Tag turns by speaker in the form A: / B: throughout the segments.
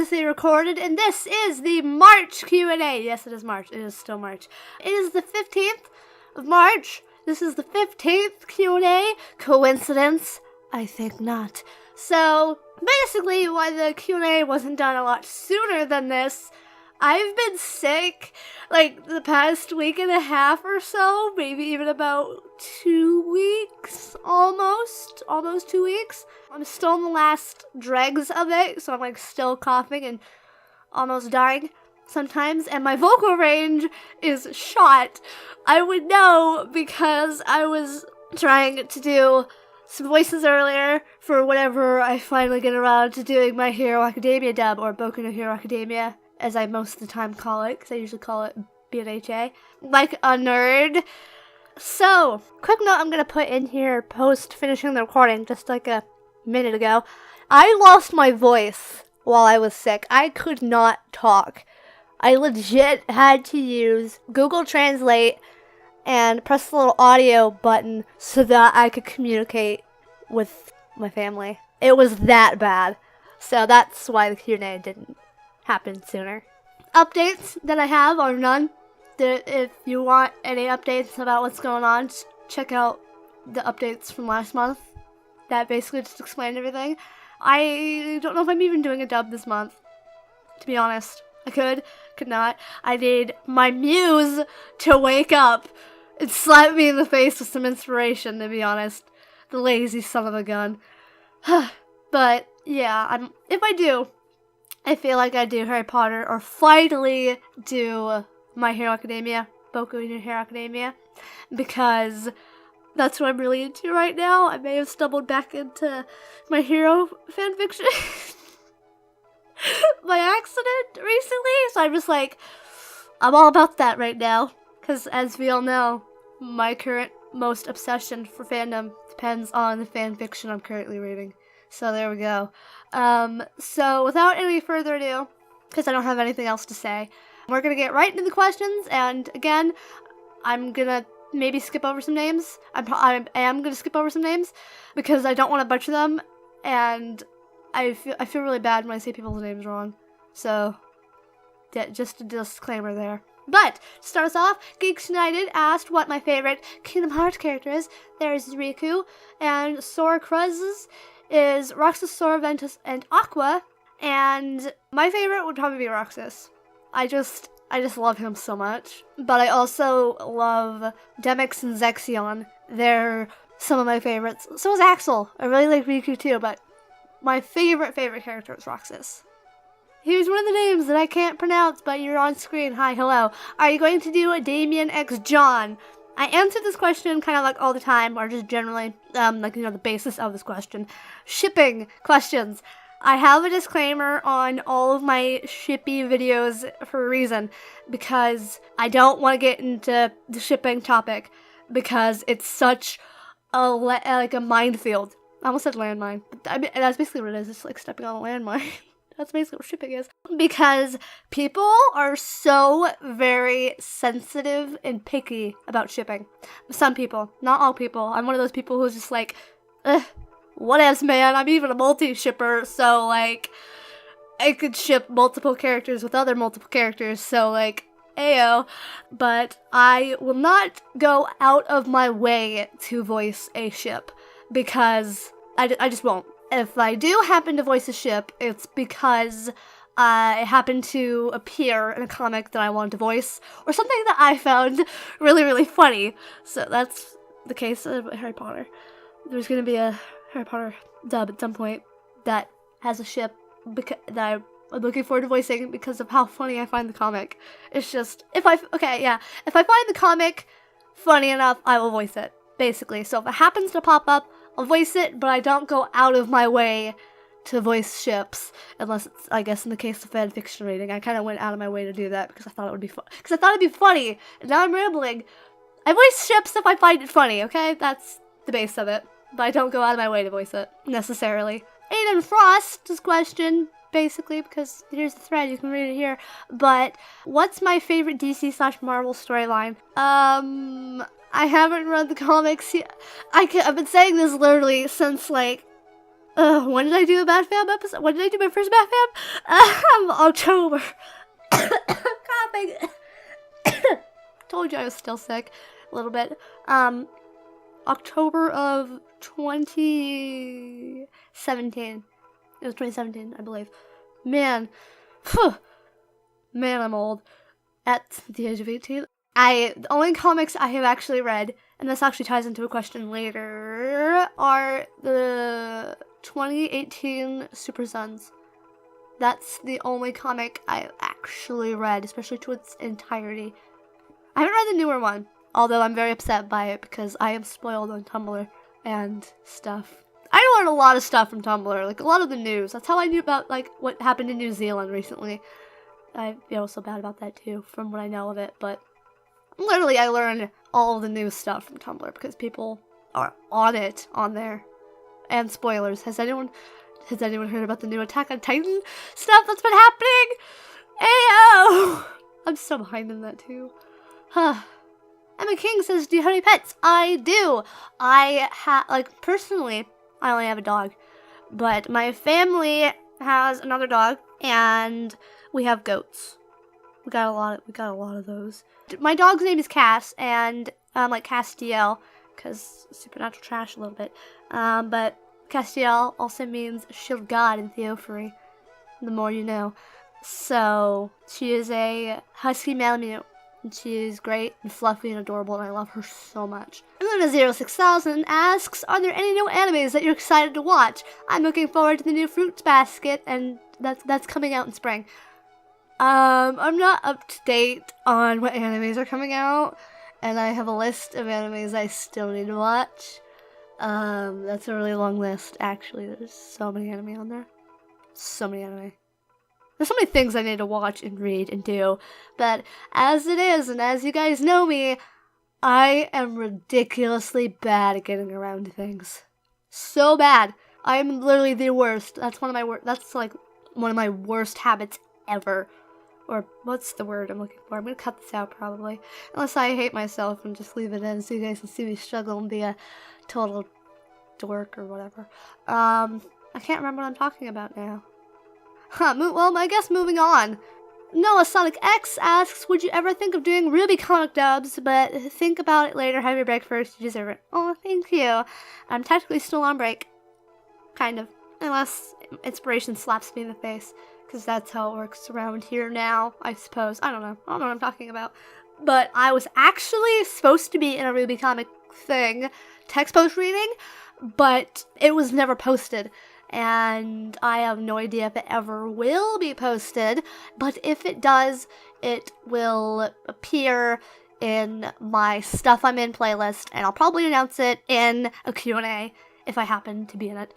A: MissteriouslyRecorded, and this is the March Q&A. Yes, it is March. It is still March. It is the 15th of March. This is the 15th Q&A. Coincidence? I think not. So, basically, why the Q&A wasn't done a lot sooner than this, I've been sick, like, the past week and a half or so, maybe even about 2 weeks, almost 2 weeks. I'm still in the last dregs of it, so I'm, like, still coughing and almost dying sometimes, and my vocal range is shot. I would know because I was trying to do some voices earlier for whenever I finally get around to doing my Hero Academia dub, or Boku no Hero Academia, as I most of the time call it, because I usually call it BNHA, like a nerd. So, quick note I'm going to put in here post finishing the recording, just like a minute ago. I lost my voice while I was sick. I could not talk. I legit had to use Google Translate and press the little audio button so that I could communicate with my family. It was that bad. So that's why the Q&A didn't happen sooner. Updates that I have are none. If you want any updates about what's going on, just check out the updates from last month. That basically just explained everything. I don't know if I'm even doing a dub this month, to be honest. I could not. I need my muse to wake up and slap me in the face with some inspiration, to be honest. The lazy son of a gun. But, yeah, if I do, I feel like I do Harry Potter, or finally do My Hero Academia, Boku no Hero Academia, because that's what I'm really into right now. I may have stumbled back into My Hero fanfiction by accident recently, so I'm just like, I'm all about that right now, because as we all know, my current most obsession for fandom depends on the fanfiction I'm currently reading. So there we go. So without any further ado, because I don't have anything else to say, we're going to get right into the questions, and again, I'm going to maybe skip over some names. I am going to skip over some names, because I don't want to butcher them, and I feel really bad when I say people's names wrong. So, yeah, just a disclaimer there. But, to start us off, Geeks United asked what my favorite Kingdom Hearts character is. There's Riku, and Sora Cruz's is Roxas, Sora, Ventus, and Aqua, and my favorite would probably be Roxas. I just love him so much. But I also love Demyx and Zexion. They're some of my favorites. So is Ahxello. I really like Riku too, but my favorite character is Roxas. Here's one of the names that I can't pronounce, but you're on screen. Hi, hello. Are you going to do a Damien x John? I answer this question kind of like all the time, or just generally, like, you know, the basis of this question. Shipping questions. I have a disclaimer on all of my shippy videos for a reason, because I don't want to get into the shipping topic, because it's such a minefield. I almost said landmine, but I mean, that's basically what it is. It's like stepping on a landmine. That's basically what shipping is. Because people are so very sensitive and picky about shipping. Some people, not all people. I'm one of those people who's just like, whatevs, man. I'm even a multi-shipper, so, like, I could ship multiple characters with other multiple characters, so, like, Eyyo. But I will not go out of my way to voice a ship, because I just won't. If I do happen to voice a ship, it's because I happen to appear in a comic that I wanted to voice, or something that I found really, really funny. So that's the case of Harry Potter. There's going to be a Harry Potter dub at some point that has a ship that I'm looking forward to voicing because of how funny I find the comic. It's just, if I find the comic funny enough, I will voice it, basically. So if it happens to pop up, I'll voice it, but I don't go out of my way to voice ships, unless it's, I guess, in the case of fanfiction reading. I kind of went out of my way to do that because I thought it would be fun. Because I thought it'd be funny, and now I'm rambling. I voice ships if I find it funny, okay? That's the base of it. But I don't go out of my way to voice it, necessarily. Aiden Frost's question, basically, because here's the thread, you can read it here. But, what's my favorite DC/Marvel storyline? I haven't read the comics yet. I've been saying this literally since, like,
B: When did I do a Bad Fam episode? When did I do my first Bad Fam? October. Coughing. Told you I was still sick a little bit. October of 2017. It was 2017, I believe. Man. Man, I'm old. At the age of 18. The only comics I have actually read, and this actually ties into a question later, are the 2018 Super Sons. That's the only comic I've actually read, especially to its entirety. I haven't read the newer one, although I'm very upset by it because I am spoiled on Tumblr and stuff. I learned a lot of stuff from Tumblr, like a lot of the news. That's how I knew about like what happened in New Zealand recently. I feel so bad about that too, from what I know of it, but literally I learned all of the news stuff from Tumblr because people are on it on there. And spoilers. Has anyone heard about the new Attack on Titan stuff that's been happening? Ayo! I'm so behind in that too. Emma King says, do you have any pets? I do. Personally, I only have a dog. But my family has another dog, and we have goats. We got a lot of those. My dog's name is Cass, and like Castiel, because supernatural trash a little bit. But Castiel also means shield god in Theophany. The more you know. So she is a husky Malamute. And she is great and fluffy and adorable, and I love her so much. Luna06000 asks, are there any new animes that you're excited to watch? I'm looking forward to the new Fruits Basket, and that's coming out in spring. I'm not up to date on what animes are coming out, and I have a list of animes I still need to watch. That's a really long list, actually. There's so many anime on there. So many anime. There's so many things I need to watch and read and do, but as it is, and as you guys know me, I am ridiculously bad at getting around to things. So bad. I am literally the worst. That's one of my worst habits ever. Or what's the word I'm looking for? I'm gonna cut this out probably, unless I hate myself and just leave it in so you guys can see me struggle and be a total dork or whatever. I can't remember what I'm talking about now. Well, I guess moving on. Noah Sonic X asks, would you ever think of doing Ruby comic dubs, but think about it later, have your break first, you deserve it. Oh, thank you. I'm technically still on break. Kind of. Unless inspiration slaps me in the face, because that's how it works around here now, I suppose. I don't know what I'm talking about. But I was actually supposed to be in a Ruby comic thing, text post reading, but it was never posted. And I have no idea if it ever will be posted, but if it does, it will appear in my Stuff I'm In playlist, and I'll probably announce it in a Q&A if I happen to be in it.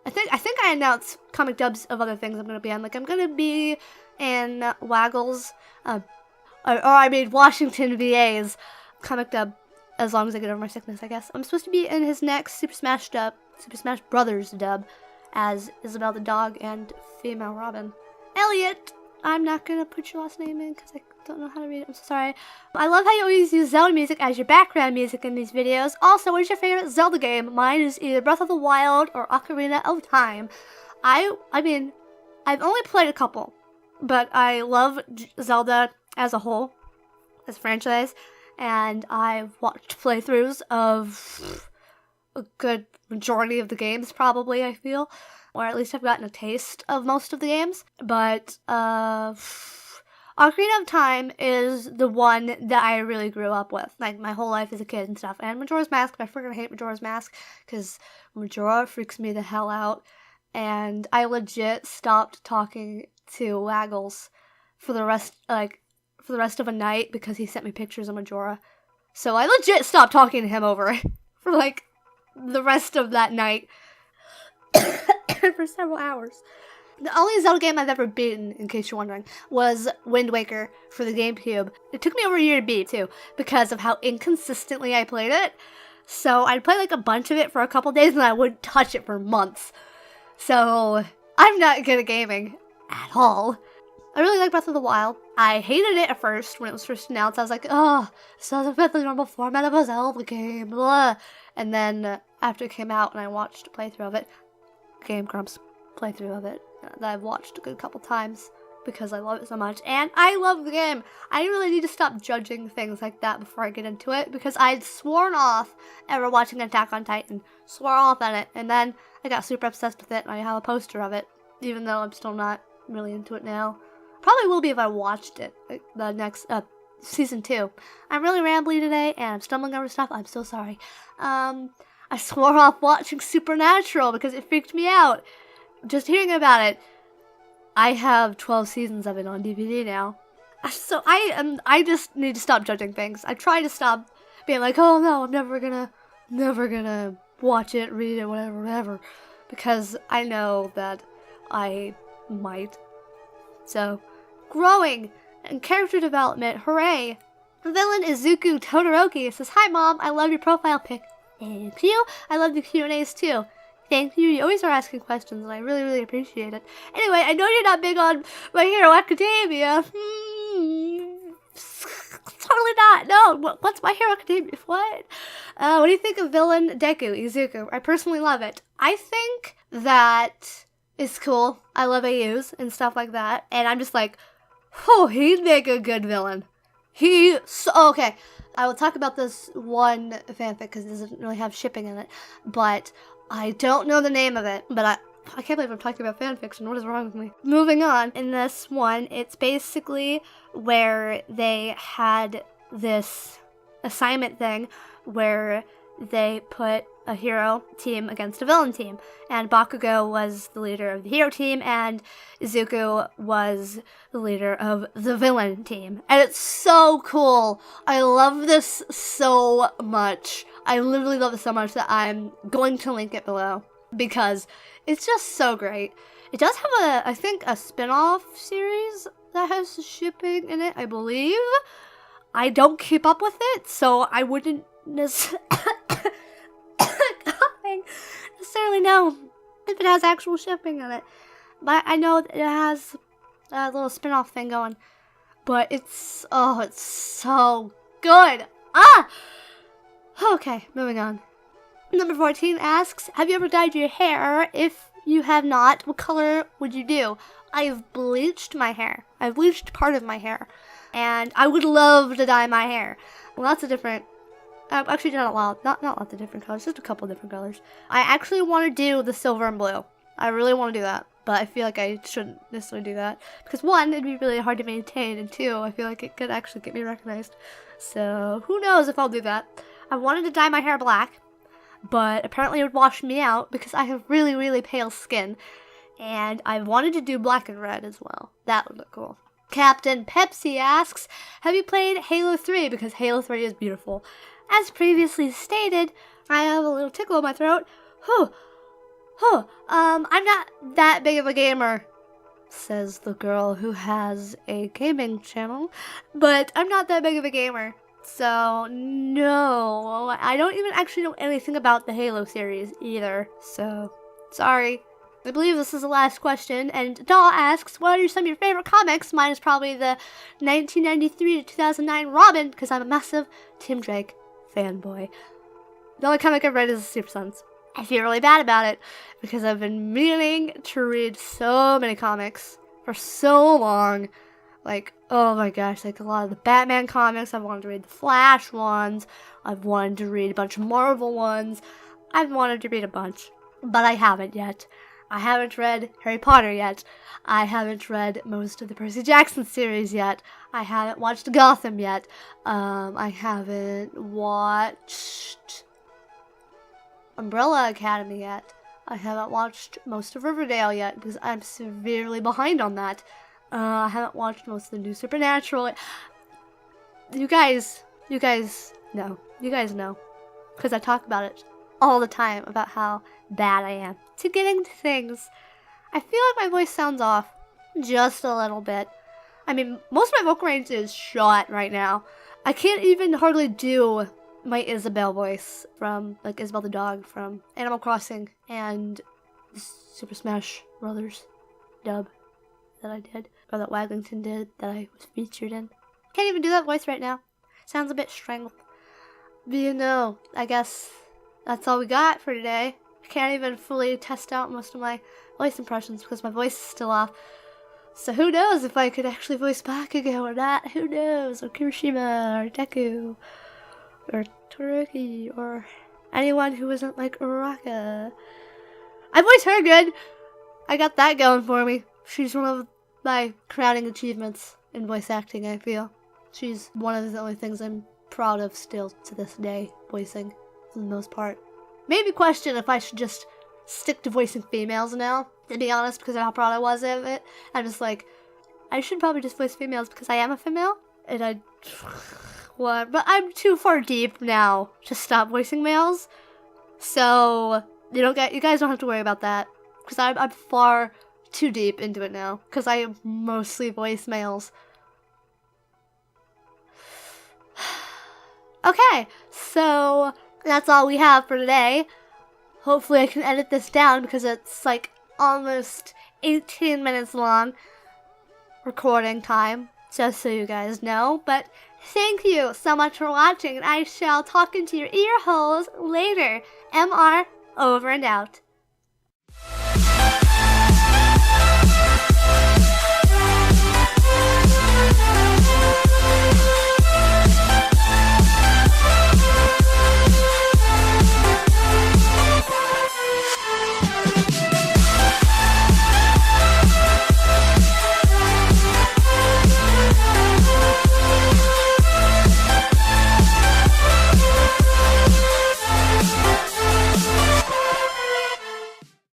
B: I think I announced comic dubs of other things I'm going to be on. Like, I'm going to be in Waggle's, Washington VA's comic dub, as long as I get over my sickness, I guess. I'm supposed to be in his next Super Smash Brothers dub, as Isabelle the dog and female Robin. Elliot! I'm not gonna put your last name in because I don't know how to read it. I'm so sorry. I love how you always use Zelda music as your background music in these videos. Also, what is your favorite Zelda game? Mine is either Breath of the Wild or Ocarina of Time. I mean, I've only played a couple, but I love Zelda as a whole, as a franchise, and I've watched playthroughs of a good majority of the games, probably, I feel. Or at least I've gotten a taste of most of the games. But, Ocarina of Time is the one that I really grew up with. Like, my whole life as a kid and stuff. And Majora's Mask, but I freaking hate Majora's Mask, because Majora freaks me the hell out. And I legit stopped talking to Waggles for the rest of a night because he sent me pictures of Majora. So I legit stopped talking to him over it for, like, the rest of that night for several hours. The only Zelda game I've ever beaten, in case you're wondering, was Wind Waker for the GameCube. It took me over a year to beat, too, because of how inconsistently I played it. So I'd play like a bunch of it for a couple days and I wouldn't touch it for months. So I'm not good at gaming at all. I really like Breath of the Wild. I hated it at first when it was first announced. I was like, oh, this doesn't fit the normal format of a Zelda game, blah. And then after it came out and I watched a playthrough of it, Game Grumps playthrough of it that I've watched a good couple times because I love it so much. And I love the game. I really need to stop judging things like that before I get into it because I'd sworn off ever watching Attack on Titan. Swore off on it. And then I got super obsessed with it and I have a poster of it, even though I'm still not really into it now. Probably will be if I watched it, like the next season 2. I'm really rambly today and I'm stumbling over stuff. I'm so sorry. I swore off watching Supernatural because it freaked me out. Just hearing about it. I have 12 seasons of it on DVD now. So I just need to stop judging things. I try to stop being like, oh no, I'm never gonna watch it, read it, whatever. Because I know that I might. So, growing and character development, hooray! The villain is Zuko Todoroki. It says, hi mom, I love your profile pic. Thank you. I love the Q&As too. Thank you. You always are asking questions, and I really, really appreciate it. Anyway, I know you're not big on My Hero Academia. Totally not. No. What's My Hero Academia? What? What do you think of villain Deku, Izuku? I personally love it. I think that is cool. I love Ayyos and stuff like that. And I'm just like, oh, he'd make a good villain. Okay. I will talk about this one fanfic because it doesn't really have shipping in it. But I don't know the name of it. But I can't believe I'm talking about fanfiction. What is wrong with me? Moving on. In this one, it's basically where they had this assignment thing where they put a hero team against a villain team. And Bakugo was the leader of the hero team, and Izuku was the leader of the villain team. And it's so cool. I love this so much. I literally love it so much that I'm going to link it below because it's just so great. It does have I think a spin-off series that has shipping in it, I believe. I don't keep up with it, so I wouldn't necessarily know if it has actual shipping in it. But I know that it has a little spin-off thing going. But it's so good. Okay, moving on. Number 14 asks, have you ever dyed your hair? If you have not, what color would you do? I've bleached my hair. I've bleached part of my hair. And I would love to dye my hair. Lots of different... I've actually done a lot. Not lots of different colors, just a couple different colors. I actually want to do the silver and blue. I really want to do that. But I feel like I shouldn't necessarily do that. Because 1, it'd be really hard to maintain. And 2, I feel like it could actually get me recognized. So, who knows if I'll do that. I wanted to dye my hair black. But apparently it would wash me out because I have really, really pale skin. And I wanted to do black and red as well. That would look cool. Captain Pepsi asks, have you played Halo 3? Because Halo 3 is beautiful. As previously stated, I have a little tickle in my throat. I'm not that big of a gamer, says the girl who has a gaming channel. But I'm not that big of a gamer. So, no. I don't even actually know anything about the Halo series either. So, sorry. I believe this is the last question, and Daw asks, what are some of your favorite comics? Mine is probably the 1993 to 2009 Robin, because I'm a massive Tim Drake fanboy. The only comic I've read is Super Sons. I feel really bad about it, because I've been meaning to read so many comics for so long. Like, oh my gosh, like a lot of the Batman comics, I've wanted to read the Flash ones, I've wanted to read a bunch of Marvel ones, I've wanted to read a bunch, but I haven't yet. I haven't read Harry Potter yet. I haven't read most of the Percy Jackson series yet. I haven't watched Gotham yet. I haven't watched Umbrella Academy yet. I haven't watched most of Riverdale yet because I'm severely behind on that. I haven't watched most of the new Supernatural. You guys know. You guys know. Because I talk about it all the time about how bad I am to getting to things. I feel like my voice sounds off just a little bit. I mean, most of my vocal range is shot right now. I can't even hardly do my Isabelle voice from, like, Isabelle the dog from Animal Crossing and Super Smash Brothers dub that I did, or that Waglington did, that I was featured in. Can't even do that voice right now. Sounds a bit strangled. But you know, I guess that's all we got for today. I can't even fully test out most of my voice impressions because my voice is still off. So who knows if I could actually voice Bakugo or not? Who knows? Or Kirishima, or Deku, or Todoroki, or anyone who isn't like Uraraka. I voice her good. I got that going for me. She's one of my crowning achievements in voice acting, I feel. She's one of the only things I'm proud of still to this day, voicing, for the most part. Made me question if I should just stick to voicing females now, to be honest, because of how proud I was of it. I'm just like, I should probably just voice females because I am a female, and what? But I'm too far deep now to stop voicing males, so you guys don't have to worry about that, because I'm far too deep into it now, because I mostly voice males. Okay, so that's all we have for today. Hopefully I can edit this down because it's like almost 18 minutes long recording time, just so you guys know. But thank you so much for watching, and I shall talk into your ear holes later. MR, over and out.